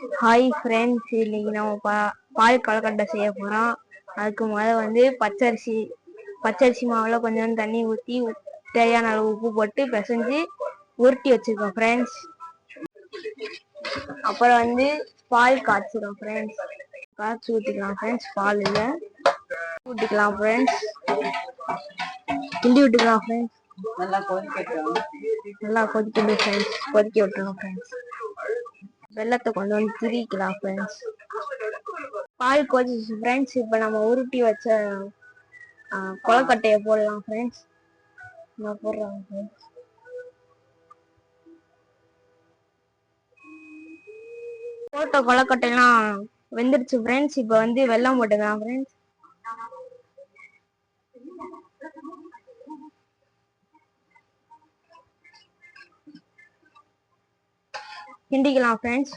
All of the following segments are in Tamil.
ஹாய் ஃப்ரெண்ட்ஸ், இன்னைக்கு நம்ம பால் கொழுக்கட்டை செய்ய போகிறோம். அதுக்கு முதல்ல பச்சரிசி மாவில் கொஞ்சம் தண்ணி ஊற்றி தேவையான அளவு உப்பு போட்டு பிசைஞ்சு உருட்டி வச்சுருக்கோம் ஃப்ரெண்ட்ஸ். அப்புறம் பால் காய்ச்சிடும் ஃப்ரெண்ட்ஸ். காய்ச்சி ஊற்றிக்கலாம் ஃப்ரெண்ட்ஸ். பால் ஊற்றிக்கலாம் ஃப்ரெண்ட்ஸ். கிண்டி விட்டுக்கலாம் ஃப்ரெண்ட்ஸ். நல்லா கொதிக்கணும் ஃப்ரெண்ட்ஸ். கொதிக்க விட்டுருணும் ஃப்ரெண்ட்ஸ். வெள்ளத்தை கொண்டு திரிக்கலாம் ஃப்ரெண்ட்ஸ். பால் கொதிச்சு ஃப்ரெண்ட்ஸ். இப்போ நம்ம உருட்டி வச்ச கொழுக்கட்டையை போடலாம் ஃப்ரெண்ட்ஸ். நான் போடுறேன் ஃப்ரெண்ட்ஸ். போட்ட கொழுக்கட்டைலாம் வெந்துருச்சு ஃப்ரெண்ட்ஸ். இப்போ வெல்லம் போட்டுக்கலாம் ஃப்ரெண்ட்ஸ். கிண்டிக்கலாம் ஃப்ரெண்ட்ஸ்.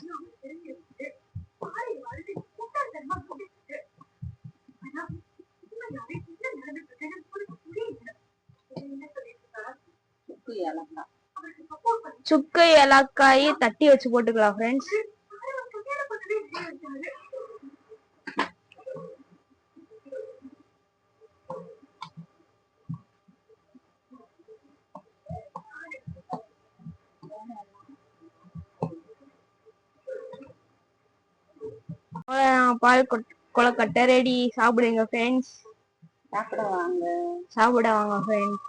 சுக்கு ஏலக்காய் தட்டி வச்சு போட்டுக்கலாம் ஃப்ரெண்ட்ஸ். பால் கொழுக்கட்டை ரெடி. சாப்பிடுங்க ஃப்ரெண்ட்ஸ். சாப்பிட வாங்க ஃப்ரெண்ட்ஸ்.